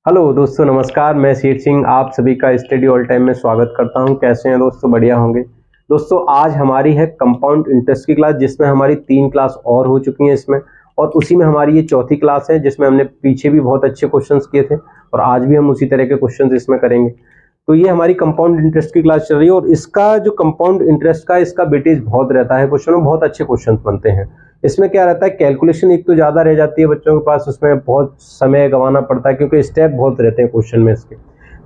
Hello दोस्तों, नमस्कार। मैं शेर सिंह आप सभी का स्टडी ऑल टाइम में स्वागत करता हूं। कैसे हैं दोस्तों? बढ़िया होंगे। दोस्तों, आज हमारी है कंपाउंड इंटरेस्ट की क्लास, जिसमें हमारी 3 क्लास और हो चुकी हैं इसमें, और उसी में हमारी ये चौथी क्लास है, जिसमें हमने पीछे भी बहुत अच्छे क्वेश्चंस किए थे और आज भी हम उसी तरह के क्वेश्चंस इसमें करेंगे। तो ये हमारी कंपाउंड इंटरेस्ट की क्लास चल रही है और इसका जो कंपाउंड इंटरेस्ट का इसका वेटेज बहुत रहता है, क्वेश्चन में बहुत अच्छे क्वेश्चन बनते हैं। इसमें क्या रहता है, कैलकुलेशन एक तो ज़्यादा रह जाती है बच्चों के पास, उसमें बहुत समय गंवाना पड़ता है क्योंकि स्टेप बहुत रहते हैं क्वेश्चन में इसके।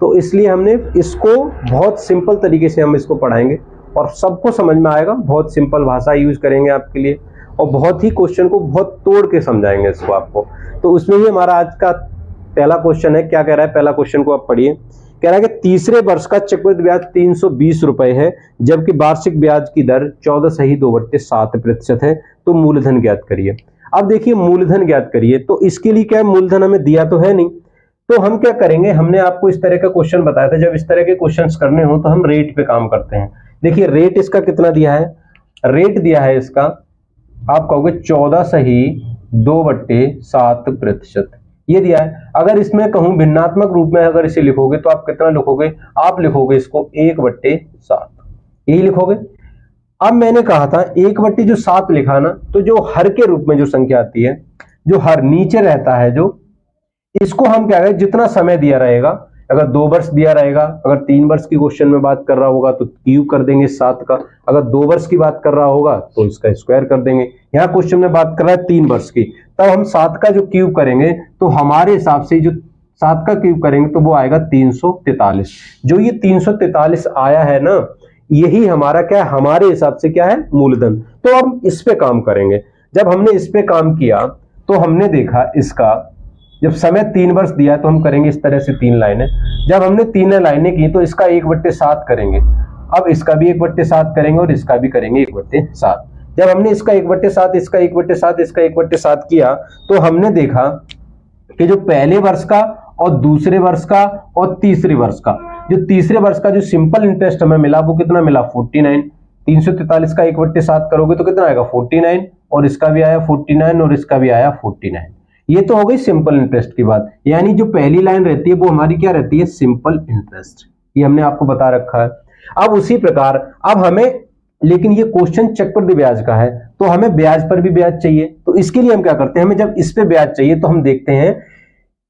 तो इसलिए हमने इसको बहुत सिंपल तरीके से हम इसको पढ़ाएंगे और सबको समझ में आएगा। बहुत सिंपल भाषा यूज करेंगे आपके लिए और बहुत ही क्वेश्चन को बहुत तोड़ के समझाएंगे इसको आपको। तो उसमें ही हमारा आज का पहला क्वेश्चन है। क्या कह रहा है? पहला क्वेश्चन को आप पढ़िए। कह रहा है कि तीसरे वर्ष का चक्रवृद्धि ब्याज 320 रुपए है, जबकि वार्षिक ब्याज की दर 14.2/7% है, तो मूलधन ज्ञात करिए। अब देखिए, मूलधन ज्ञात करिए, तो इसके लिए क्या मूलधन हमें दिया तो है नहीं, तो हम क्या करेंगे, हमने आपको इस तरह का क्वेश्चन बताया था, जब इस तरह के क्वेश्चन्स करने हो तो हम रेट पे काम करते हैं। देखिए, रेट इसका कितना दिया है? रेट दिया है इसका, आप कहोगे 14/2/7%, ये दिया है। अगर इसमें कहूं भिन्नात्मक रूप में अगर इसे लिखोगे तो आप कितना लिखोगे? आप लिखोगे इसको 1/7, यही लिखोगे। अब मैंने कहा था 1/7 लिखा ना, तो जो हर के रूप में जो संख्या आती है, जो हर नीचे रहता है, जो इसको हम क्या करें, जितना समय दिया रहेगा, अगर 2 वर्ष दिया रहेगा, अगर 3 वर्ष की क्वेश्चन में बात कर रहा होगा तो क्यूब कर देंगे 7 का, अगर 2 वर्ष की बात कर रहा होगा तो इसका स्क्वायर कर देंगे। यहाँ क्वेश्चन में बात कर रहा है 3 वर्ष की, तब हम 7 का जो क्यूब करेंगे तो हमारे हिसाब से जो 7 का क्यूब करेंगे तो वो आएगा 343। जो ये 343 आया है ना, यही हमारा क्या है, हमारे हिसाब से क्या है, मूलधन। तो हम इस पे काम करेंगे। जब हमने इस पे काम किया तो हमने देखा इसका, जब समय 3 वर्ष दिया तो हम करेंगे इस तरह से 3 लाइनें। जब हमने 3 लाइनें की तो इसका 1/7 करेंगे। अब इसका भी 1/7 करेंगे और इसका भी करेंगे 1/7। जब हमने इसका 1/7, इसका 1/7, इसका 1/7 किया तो हमने देखा कि जो पहले वर्ष का और दूसरे वर्ष का और तीसरे वर्ष का, जो तीसरे वर्ष का जो सिंपल इंटरेस्ट हमें मिला वो कितना मिला? 49। 343 का 1/7 करोगे तो कितना आएगा? 49, और इसका भी आया 49 और इसका भी आया 49। ये तो हो गई सिंपल इंटरेस्ट की बात, यानी जो पहली लाइन रहती है वो हमारी क्या रहती है? Simple interest. ये हमने आपको बता रखा है। अब उसी प्रकार अब हमें, लेकिन ये क्वेश्चन चक्रवृद्धि ब्याज का है तो हमें ब्याज पर भी ब्याज चाहिए। तो इसके लिए हम क्या करते हैं, हमें जब इस पे ब्याज चाहिए तो हम देखते हैं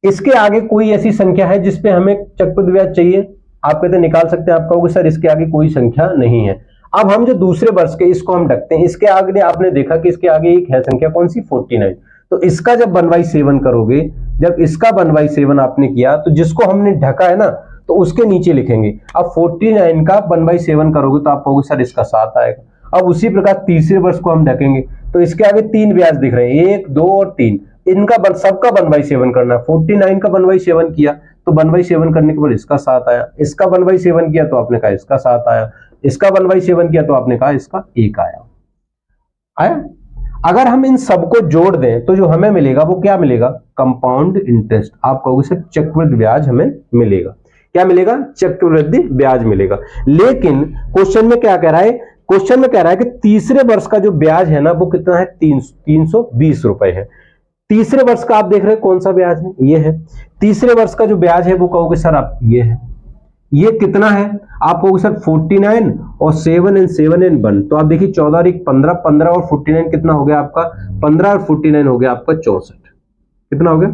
इसके आगे कोई ऐसी संख्या है जिसपे हमें चक्रवृद्धि ब्याज चाहिए। आप कहते निकाल सकते हैं, आप कहोगे सर इसके आगे कोई संख्या नहीं है। अब हम जो दूसरे वर्ष के इसको हम ढकते हैं, इसके आगे आपने देखा कि इसके आगे एक है संख्या, कौन सी? 49। तो इसका जब 1/7 करोगे, जब इसका 1/7 आपने किया तो जिसको हमने ढका है ना, तो उसके नीचे लिखेंगे। अब 49 का 1/7 करोगे तो आप कहोगे सर इसका 7 आएगा। अब उसी प्रकार तीसरे वर्ष को हम ढकेंगे तो इसके आगे 3 ब्याज दिख रहे हैं, 1, 2 और 3। इनका सबका 1/7 करना है। 49 का 1/7 किया तो 1/7 करने के बाद इसका 7 आया, इसका 1/7 किया तो आपने कहा इसका 7 आया, इसका 1/7 किया तो आपने कहा इसका 1 आया। अगर हम इन सबको जोड़ दें तो जो हमें मिलेगा वो क्या मिलेगा? Compound interest. आप कहोगे सर चक्रवृद्धि ब्याज हमें मिलेगा। क्या मिलेगा? चक्रवृद्धि ब्याज मिलेगा। लेकिन क्वेश्चन में क्या कह रहा है? क्वेश्चन में कह रहा है कि तीसरे वर्ष का जो ब्याज है ना वो कितना है? 320 रुपए है। तीसरे वर्ष का आप देख रहे हैं कौन सा ब्याज है? ये है। तीसरे वर्ष का जो ब्याज है वो कहोगे सर आप ये है। ये कितना है? आप कहोगे सर 49 और 7 and 7 and 1। तो आप देखिए 14 और 1 15, 15 और 49 कितना हो गया आपका? 15 और 49 हो गया आपका 64। कितना हो गया?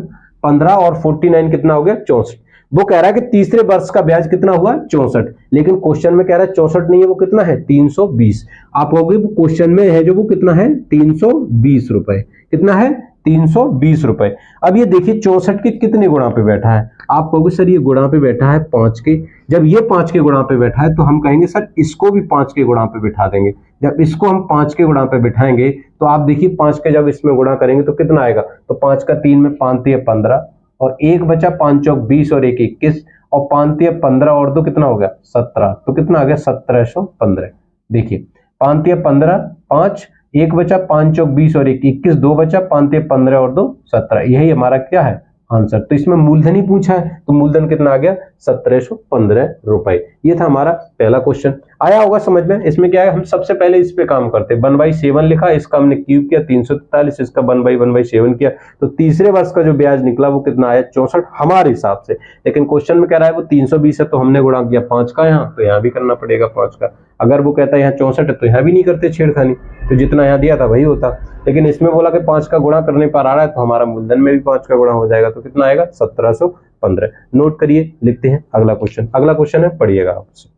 15 और 49 कितना हो गया? 64। वो कह रहा है कि तीसरे वर्ष का ब्याज कितना हुआ? 64। लेकिन क्वेश्चन में कह रहा है 64 नहीं है, वो कितना है? 320। आप कहोगे क्वेश्चन में है जो वो कितना है? 320 रुपए। कितना है? 320 रुपए। अब ये देखिए 64 के कितने गुणा पे बैठा है? आप कहोगे सर ये गुणा पे बैठा है 5 के। जब ये 5 के गुणा पे बैठा है तो हम कहेंगे सर इसको भी 5 के गुणा पे बिठा देंगे। जब इसको हम 5 के गुणा पे बिठाएंगे तो आप देखिए 5 के जब इसमें गुणा करेंगे तो कितना आएगा? तो 5 का 3 में 5 3 15 और 1 बचा, 5 चौक 20 और 1 21 और 5 3 15 और 2 कितना हो गया? 17। तो कितना आ गया? 1715। देखिए 5 3 15, 5 1 बचा, 5 चौक 20 और 1 21, 2 बचा, 5 3 15 और 2 17। यही हमारा क्या है? आंसर। तो इसमें मूलधन ही पूछा है तो मूलधन कितना आ गया? 1715 रुपए। ये था हमारा पहला क्वेश्चन। आया होगा समझ में। इसमें क्या है, हम सबसे पहले इस पे काम करते हैं, 1/7 लिखा, इसका हमने क्यूब किया 343, इसका 1/1/7 किया, तो तीसरे वर्ष का जो ब्याज निकला वो कितना आया 64 हमारे हिसाब से। लेकिन क्वेश्चन में कह रहा है वो 320 है, तो हमने गुणा किया 5 का यहाँ, तो यहाँ भी करना पड़ेगा 5 का। अगर वो कहता है यहाँ 64 है तो यहाँ भी नहीं करते छेड़खानी, तो जितना यहाँ दिया था वही होता। लेकिन इसमें बोला कि 5 का गुणा करने पर आ रहा है, तो हमारा मूलधन में भी 5 का गुणा हो जाएगा, तो कितना आएगा 1715। नोट करिए, लिखते हैं अगला क्वेश्चन। अगला क्वेश्चन है, पढ़िएगा आपसे,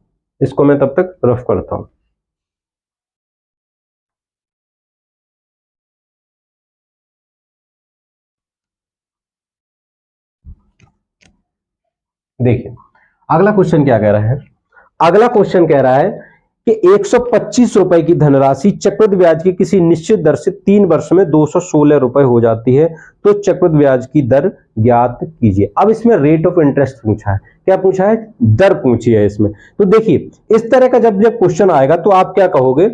इसको मैं तब तक रफ करता हूं। देखिए अगला क्वेश्चन क्या कह रहा है। अगला क्वेश्चन कह रहा है कि 125 रुपए की धनराशि चक्रवृद्धि ब्याज की किसी निश्चित दर से 3 वर्ष में 216 रुपए हो जाती है, तो चक्रवृद्धि ब्याज की दर ज्ञात कीजिए। अब इसमें रेट ऑफ इंटरेस्ट पूछा है, क्या पूछा है, दर पूछी है इसमें। तो देखिए इस तरह का जब जब क्वेश्चन आएगा तो आप क्या कहोगे,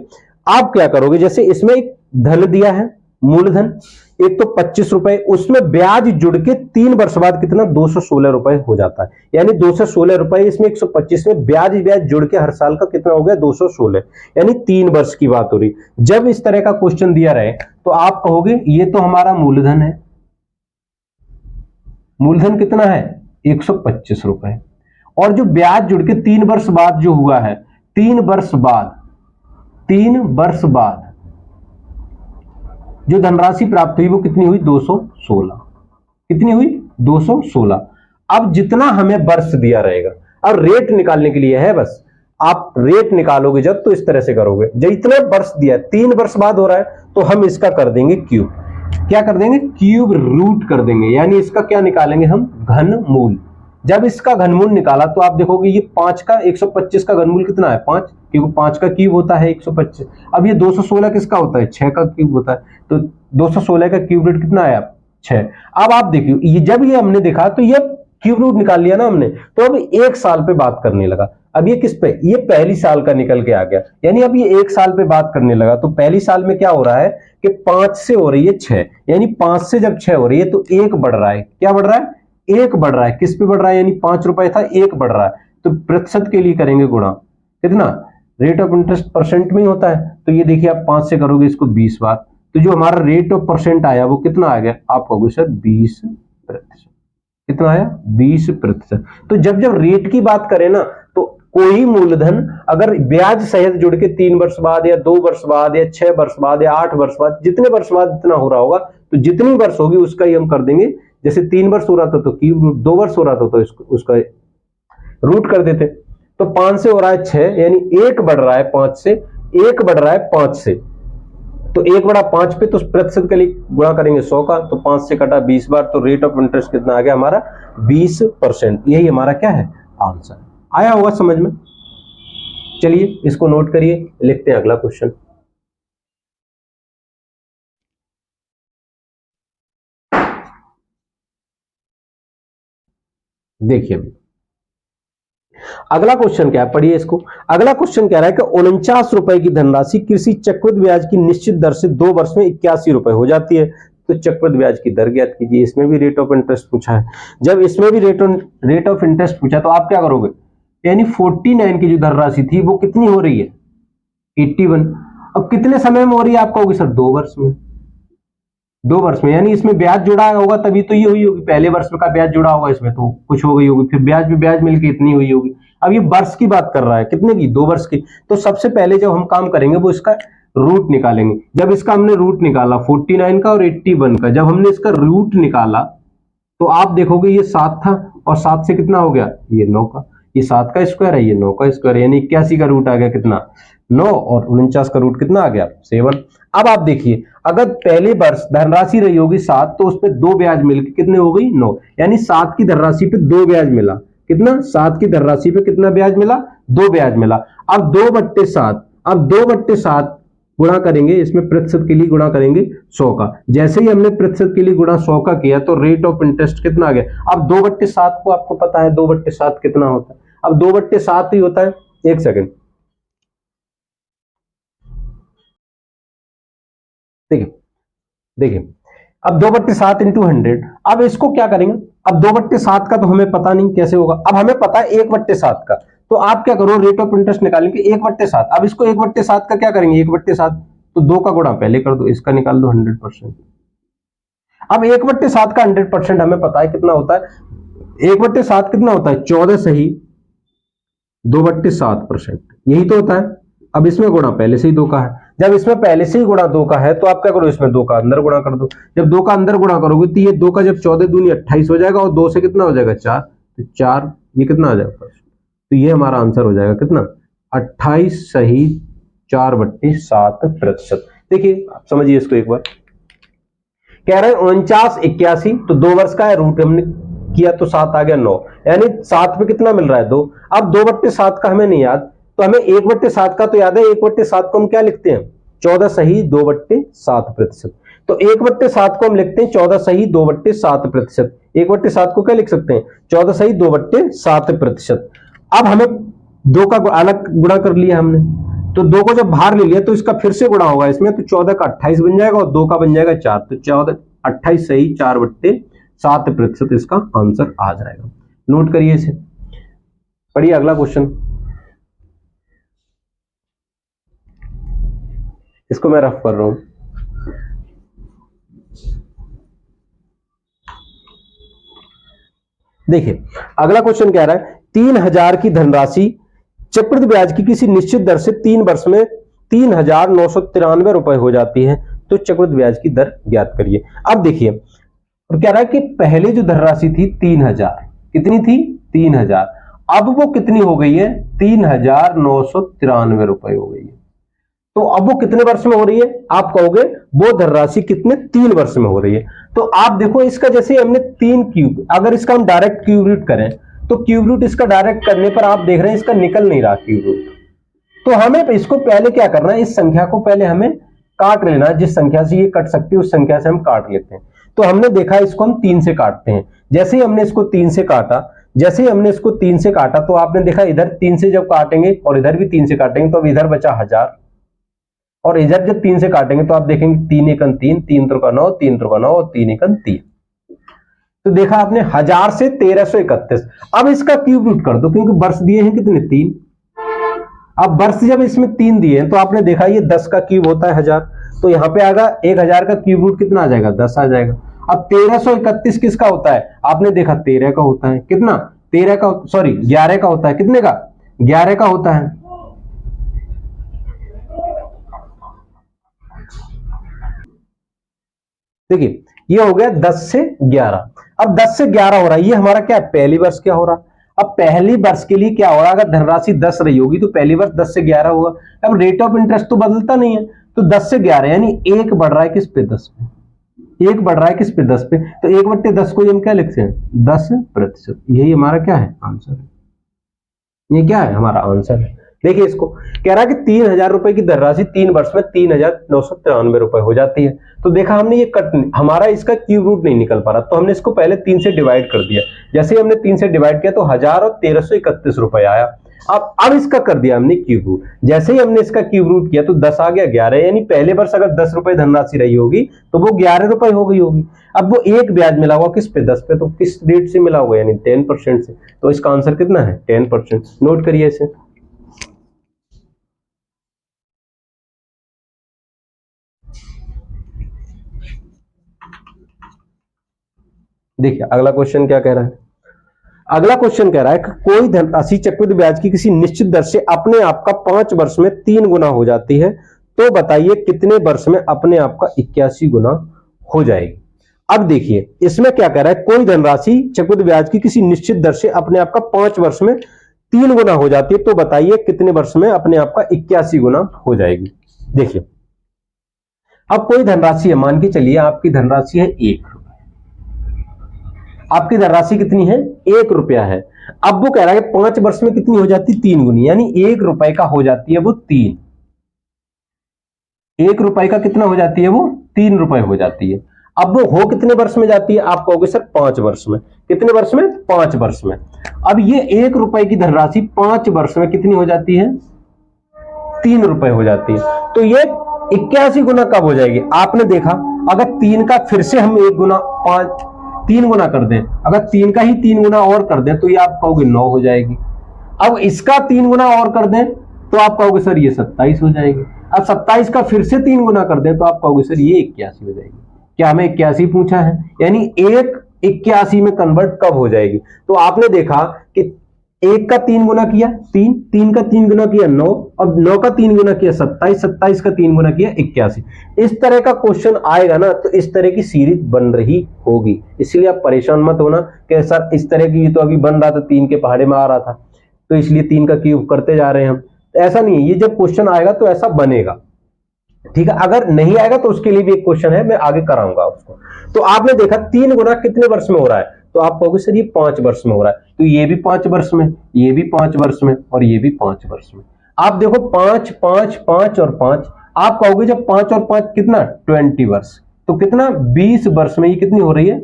आप क्या करोगे, जैसे इसमें एक धन दिया है, मूलधन एक तो 25 रुपए, उसमें ब्याज जुड़ के 3 वर्ष बाद कितना 216 रुपए हो जाता है, यानी 216 रुपए, इसमें 125 में ब्याज ब्याज जुड़ के हर साल का कितना हो गया 216, यानी 3 वर्ष की बात हो रही। जब इस तरह का क्वेश्चन दिया रहे तो आप कहोगे ये तो हमारा मूलधन है, मूलधन कितना है 125 रुपए, और जो ब्याज जुड़ के 3 वर्ष बाद जो हुआ है, 3 वर्ष बाद जो धनराशि प्राप्त हुई वो कितनी हुई 216, कितनी हुई 216। अब जितना हमें वर्ष दिया रहेगा, अब रेट निकालने के लिए है, बस आप रेट निकालोगे जब तो इस तरह से करोगे, जब इतना वर्ष दिया 3 वर्ष बाद हो रहा है तो हम इसका कर देंगे क्यूब, क्या कर देंगे क्यूब रूट कर देंगे, यानी इसका क्या निकालेंगे हम घनमूल। जब इसका घनमूल निकाला तो आप देखोगे ये 5 का 125 का घनमूल कितना है 5, क्योंकि 5 का क्यूब होता है 125। अब ये 216 किसका होता है 6 का क्यूब होता है, तो 216 का क्यूब रूट कितना आया 6। अब आप देखिए ये जब ये हमने देखा तो ये क्यूब रूट निकाल लिया ना हमने, तो अब 1 साल पे बात करने लगा। अब ये किस पे, ये पहली साल का निकल के आ गया, यानी अब ये 1 साल पे बात करने लगा। तो पहली साल में क्या हो रहा है कि 5 से हो रही है 6, यानी 5 से जब 6 हो रही है तो 1 बढ़ रहा है, क्या बढ़ रहा है 1 बढ़ रहा है, किस पे बढ़ रहा है, यानी 5 रुपए था 1 बढ़ रहा है, तो प्रतिशत के लिए करेंगे गुणा, कितना रेट ऑफ इंटरेस्ट परसेंट में होता है, तो ये देखिए आप 5 से करोगे इसको 20 बार, तो जो हमारा रेट ऑफ परसेंट आया वो कितना आ गया, आप कहोगे सर 20%, कितना आया 20%। तो जब जब रेट की बात करें ना तो कोई मूलधन अगर ब्याज सहित जुड़ के 3 वर्ष बाद या 2 वर्ष बाद या 6 वर्ष बाद या 8 वर्ष बाद, जितने वर्ष बाद इतना हो रहा होगा, तो जितनी वर्ष होगी उसका ही हम कर देंगे। जैसे 3 वर्ष हो रहा था तो क्यूब रूट, 2 वर्ष हो रहा था तो उसका रूट कर देते। तो 5 से हो रहा है 6, यानी 1 बढ़ रहा है 5 से, 1 बढ़ रहा है 5 से, तो 1 बड़ा 5 पे तो प्रतिशत के लिए गुणा करेंगे 100 का, तो 5 से कटा 20 बार, तो रेट ऑफ इंटरेस्ट कितना आ गया हमारा 20%। यही हमारा क्या है आंसर। आया होगा समझ में। चलिए इसको नोट करिए, लिखते हैं अगला क्वेश्चन। देखिए अगला क्वेश्चन क्या है, पढ़िए इसको। अगला क्वेश्चन कह रहा है कि 49 रुपए की धनराशि कृषि चक्रवृद्धि ब्याज की निश्चित दर से 2 वर्ष में 81 रुपए हो जाती है, तो चक्रवृद्धि ब्याज की दर ज्ञात कीजिए। इसमें भी रेट ऑफ इंटरेस्ट पूछा है। जब इसमें भी रेट ऑफ इंटरेस्ट पूछा तो आप क्या करोगे, यानी 49 की जो धनराशि थी वो कितनी हो रही है 81, अब कितने समय में हो रही है आप कहोगे सर 2 वर्ष में, 2 वर्ष में, यानी इसमें ब्याज जुड़ा होगा तभी तो ये हुई होगी, पहले वर्ष का ब्याज जुड़ा होगा इसमें तो कुछ हो गई होगी, फिर ब्याज भी ब्याज मिलके इतनी हुई होगी। अब ये वर्ष की बात कर रहा है, कितने की 2 वर्ष की। तो सबसे पहले जब हम काम करेंगे वो इसका रूट निकालेंगे। जब इसका हमने रूट निकाला 49 का और 81 का, जब हमने इसका रूट निकाला तो आप देखोगे ये 7 था, और 7 से कितना हो गया ये 9 का, ये 7 का स्क्वायर है, ये 9 का स्क्वायर, यानी 81 का रूट आ गया कितना 9, और 49 का रूट कितना आ गया 7। अब आप देखिए अगर पहले वर्ष धनराशि रही होगी 7, तो उस पर 2 ब्याज मिलकर कितने हो गई 9, यानी 7 की धनराशि पे 2 ब्याज मिला, कितना 7 की धनराशि पे कितना ब्याज मिला 2 ब्याज मिला। अब 2/7, अब 2/7 गुणा करेंगे, इसमें प्रतिशत के लिए गुणा करेंगे 100 का। जैसे ही हमने प्रतिशत के लिए गुणा 100 का किया तो रेट ऑफ इंटरेस्ट कितना आ गया। अब 2/7 को आपको पता है 2/7 कितना होता है, अब 2/7 ही होता है। एक सेकंड देखिए, देखिए अब 2/7 इंटू 100, अब इसको क्या करेंगे, अब 2/7 का तो हमें पता नहीं कैसे होगा, अब हमें पता है 1/7 का, तो आप क्या करो, रेट ऑफ इंटरेस्ट निकालेंगे 1/7। अब इसको 1/7 का क्या करेंगे, 1/7 तो 2 का गुणा पहले कर दो, इसका निकाल दो 100%। अब 1/7 का 100% हमें पता है कितना होता है, 1/7 कितना होता है, 14 सही 2/7%, यही तो होता है। अब इसमें गुणा पहले से ही 2 का है, जब इसमें पहले से ही गुणा 2 का है तो आप क्या करो, इसमें 2 का अंदर गुणा कर दो। जब 2 का अंदर गुणा करोगे तो ये 2 का जब 14 दूनी 28 हो जाएगा, और 2 से कितना हो जाएगा 4, तो 4 ये कितना आ जाएगा, तो ये हमारा आंसर हो जाएगा कितना, 28 सही 4/7%। देखिए आप समझिए इसको एक बार, कह रहे हैं 49 81, तो 2 वर्ष का है, रूट हमने किया तो 7 आ गया 9, यानी 7 पे कितना मिल रहा है 2। अब 2/7 का हमें नहीं याद, तो हमें 1/7 का तो याद है, 1/7 को हम क्या लिखते हैं, 14 सही 2/7%। तो 1/7 को हम लिखते हैं 14 सही 2/7%। 1/7 को क्या लिख सकते हैं, 14 सही 2/7%। अब हमें 2 का अलग गुणा कर लिया हमने, तो 2 को जब बाहर ले लिया तो इसका फिर से गुणा होगा इसमें, तो 14 का 28 बन जाएगा और 2 का बन जाएगा 4, तो 14 28 सही 4/7% इसका आंसर आ जाएगा। नोट करिए इसे, पढ़िए अगला क्वेश्चन, इसको मैं रफ कर रहा हूं। देखिए अगला क्वेश्चन कह रहा है 3000 की धनराशि चक्रवृद्धि ब्याज की किसी निश्चित दर से 3 वर्ष में 3,993 रुपए हो जाती है, तो चक्रवृद्धि ब्याज की दर ज्ञात करिए। अब देखिए कह रहा है कि पहले जो धनराशि थी 3000, कितनी थी 3000, अब वो कितनी हो गई है 3,993 रुपए हो गई है। तो अब वो कितने वर्ष में हो रही है, आप कहोगे वो धनराशि कितने 3 वर्ष में हो रही है। तो आप देखो इसका जैसे हमने 3 क्यूब, अगर इसका हम डायरेक्ट क्यूब रूट करें तो क्यूब रूट इसका डायरेक्ट करने पर आप देख रहे हैं इसका निकल नहीं रहा क्यूब रूट। तो हमें इसको पहले क्या करना है, इस संख्या को पहले हमें काट लेना है, जिस संख्या से ये कट सकती है उस संख्या से हम काट लेते हैं। तो हमने देखा इसको हम 3 से काटते हैं, जैसे ही हमने इसको 3 से काटा, जैसे ही हमने इसको 3 से काटा तो आपने देखा इधर 3 से जब काटेंगे और इधर भी 3 से काटेंगे तो अब इधर बचा 1000, और इधर जब 3 से काटेंगे तो आप देखेंगे 3 एकन 3, 3 त्रिका 9, 3 त्रिका 9 और 3 एकन 3। तो देखा आपने 1000 से 1331। अब इसका क्यूब रूट कर दो, क्योंकि वर्ष दिए हैं कितने 3। अब वर्ष जब इसमें 3 दिए हैं तो आपने देखा ये 10 का क्यूब होता है 1000, तो यहां पे आएगा 1000 का क्यूब रूट कितना आ जाएगा 10 आ जाएगा। अब 1331 किसका होता है, आपने देखा 13 का होता है, कितना 13 का, सॉरी 11 का होता है, कितने का 11 का होता है। देखिए ये हो गया 10 से 11। अब 10 से 11 हो रहा है, ये हमारा क्या है पहली वर्ष क्या हो रहा। अब पहली वर्ष के लिए क्या हो रहा, अगर धनराशि 10 रही होगी तो पहली वर्ष 10 से 11 होगा। अब रेट ऑफ इंटरेस्ट तो बदलता नहीं है, तो 10 से 11 यानी 1 बढ़ रहा है किस पे 10 पे, 1 बढ़ रहा है किस पे 10 पे, तो 1/10 को हम क्या लिखते हैं 10%। यही हमारा क्या है आंसर है, ये क्या है हमारा आंसर है। देखिए इसको कह रहा है कि 3000 रुपए की धनराशि 3 वर्ष में 3,993 रुपए हो जाती है। तो देखा हमने ये कट, हमारा इसका क्यूब रूट नहीं निकल पा रहा, तो हमने इसको पहले 3 से डिवाइड कर दिया। जैसे ही हमने 3 से डिवाइड किया तो 1000 और 1331 रुपए आया। अब इसका कर दिया हमने क्यूब रूट, जैसे ही हमने इसका क्यूब रूट किया तो 10 आ गया 11, यानी पहले वर्ष अगर 10 रुपए धनराशि रही होगी तो वो 11 रुपए हो गई होगी। अब वो एक ब्याज मिला हुआ किस पे 10 पे, तो किस रेट से मिला हुआ यानी 10% से, तो इसका आंसर कितना है 10%। नोट करिए इसे। देखिए अगला क्वेश्चन क्या कह रहा है, अगला क्वेश्चन कह रहा है कि कोई धनराशि चक्रवृद्धि ब्याज की किसी निश्चित दर से अपने आप का 5 वर्ष में 3 गुना हो जाती है, तो बताइए कितने वर्ष में अपने आप का 81 गुना हो जाएगी। अब देखिए इसमें क्या कह रहा है, कोई धनराशि चक्रवृद्धि ब्याज की किसी निश्चित दर से अपने आप का 5 वर्ष में 3 गुना हो जाती है, तो बताइए कितने वर्ष में अपने आप का 81 गुना हो जाएगी। देखिए अब कोई धनराशि है, मान के चलिए आपकी धनराशि है 1, आपकी धनराशि कितनी है 1 रुपया है। अब वो कह रहा है 5 वर्ष में कितनी हो जाती 3 गुनी, यानी 1 रुपए का हो जाती है वो 3, 1 रुपए का कितना हो जाती है वो 3 रुपए हो जाती है। अब वो हो कितने वर्ष में जाती है, आप कहोगे सर 5 वर्ष में, कितने वर्ष में 5 वर्ष में। अब ये 1 रुपए की धनराशि 5 वर्ष में कितनी हो जाती है 3 रुपए हो जाती है, तो ये 81 गुना कब हो जाएगी। आपने देखा अगर 3 का फिर से हम 1 गुना 3 गुना कर दें, अगर 3 का ही 3 गुना और कर दें तो ये आप कहोगे 9 हो जाएगी। अब इसका 3 गुना और कर दें तो आप कहोगे सर ये 27 हो जाएगी। अब 27 का फिर से 3 गुना कर दें तो आप कहोगे सर ये 81 हो जाएगी। क्या हमें 81 पूछा है, यानी एक 81 में कन्वर्ट कब हो जाएगी। तो आपने देखा कि एक का 3 गुना किया 3, 3 का 3 गुना किया 9, अब 9 का 3 गुना किया 27, 27 का 3 गुना किया 81। इस तरह का क्वेश्चन आएगा ना तो इस तरह की सीरीज बन रही होगी, इसलिए आप परेशान मत होना कि सर इस तरह की तो अभी बन रहा था 3 के पहाड़े में आ रहा था तो इसलिए 3 का क्यूब करते जा रहे हैं हम। ऐसा नहीं है, ये जब क्वेश्चन आएगा तो ऐसा बनेगा, ठीक है। अगर नहीं आएगा तो उसके लिए भी एक क्वेश्चन है, मैं आगे कराऊंगा उसको। तो आपने देखा 3 गुना कितने वर्ष में हो रहा है, तो आप कहोगे सर ये 5 वर्ष में हो रहा है, तो ये भी 5 वर्ष में, ये भी 5 वर्ष में और ये भी 5 वर्ष में। आप देखो 5 5 5 और 5, आप कहोगे जब 5 और 5 कितना 20 वर्ष, तो कितना 20 वर्ष में ये कितनी हो रही है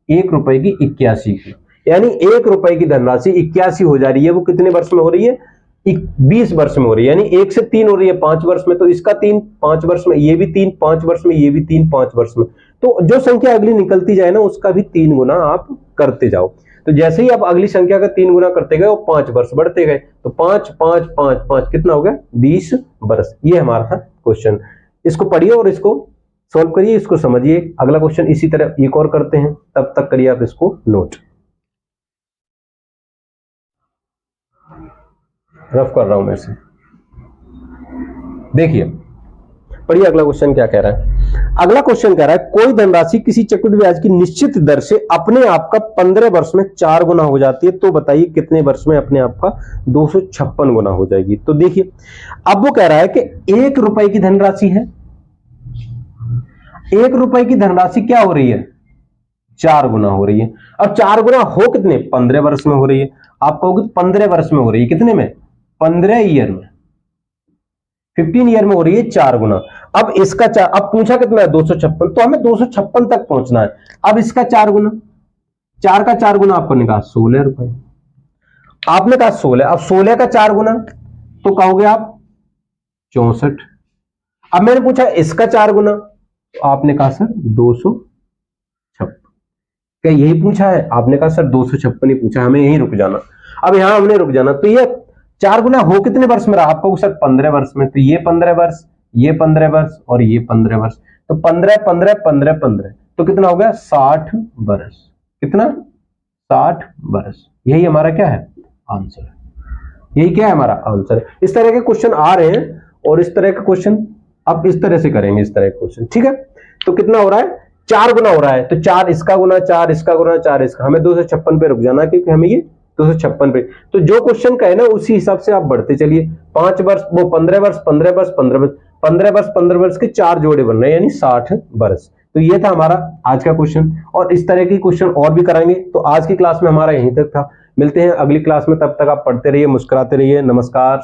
1 रुपए की 81 की, यानी 1 रुपए की धनराशि 81 हो जा रही है, वो कितने वर्ष में हो रही है 20 वर्ष में हो रही है, यानी 1 से 3 हो रही है 5 वर्ष में, तो इसका 3 5 वर्ष में, ये भी 3 5 वर्ष में, ये भी 3 5 वर्ष में। तो जो संख्या अगली निकलती जाए ना उसका भी 3 गुना आप करते जाओ। तो जैसे ही आप अगली संख्या का 3 गुना करते गए वो 5 वर्ष बढ़ते गए, तो 5 5 5 5 कितना हो गया 20 वर्ष। ये हमारा था क्वेश्चन। इसको पढ़िए और इसको सॉल्व करिए, इसको समझिए। अगला क्वेश्चन इसी तरह एक और करते हैं, तब तक करिए आप इसको नोट। रफ कर रहा हूं मैं इसे, देखिए पढ़िए अगला क्वेश्चन क्या कह रहा है। अगला क्वेश्चन कह रहा है कोई धनराशि किसी चक्रवृद्धि ब्याज की निश्चित दर से अपने आप का 15 वर्ष में 4 गुना हो जाती है, तो बताइए कितने वर्ष में अपने आप का 256 गुना हो जाएगी। तो देखिए अब वो कह रहा है कि 1 रुपए की धनराशि है, 1 रुपए की धनराशि क्या हो रही है 4 गुना हो रही है। अब 4 गुना हो कितने 15 वर्ष में हो रही है। आप कहोगे 15 वर्ष में हो रही है, कितने में 15 ईयर में, 15 ईयर में हो रही है 4 गुना। अब इसका अब पूछा कितना है 256, तो हमें 256 तक पहुंचना है। अब इसका 4 गुना, 4 का 4 गुना आपको निकाला 16 रुपए, आपने कहा 16, अब 16 का 4 गुना तो कहोगे आप 64। अब मैंने पूछा इसका 4 गुना, तो आपने कहा सर 256। क्या यही पूछा है, आपने कहा सर 256 ही पूछा, हमें यहीं रुक जाना। अब यहां हमने रुक जाना, तो ये 4 गुना हो कितने वर्ष में रहा, आपको सर 15 वर्ष में, तो ये 15 वर्ष, ये 15 वर्ष और ये 15 वर्ष, तो 15 15 15 15, तो कितना हो गया 60 वर्ष। कितना 60 वर्ष। यही हमारा क्या है आंसर, यही क्या है हमारा आंसर। इस तरह के क्वेश्चन आ रहे हैं और इस तरह के क्वेश्चन अब इस तरह से करेंगे, इस तरह के क्वेश्चन, ठीक है। तो कितना हो रहा है 4 गुना हो रहा है, तो 4 इसका गुना, 4 इसका गुना, 4 इसका, हमें 256 पे रुक जाना क्योंकि हमें ये 256 पे, तो जो क्वेश्चन का है ना उसी हिसाब से आप बढ़ते चलिए। 5 वर्ष वो 15 वर्ष, 15 वर्ष, 15 वर्ष, 15 वर्ष 15 वर्ष के 4 जोड़े बन रहे हैं, यानी 60 वर्ष। तो ये था हमारा आज का क्वेश्चन, और इस तरह के क्वेश्चन और भी कराएंगे। तो आज की क्लास में हमारा यहीं तक था, मिलते हैं अगली क्लास में, तब तक आप पढ़ते रहिए, मुस्कुराते रहिए। नमस्कार।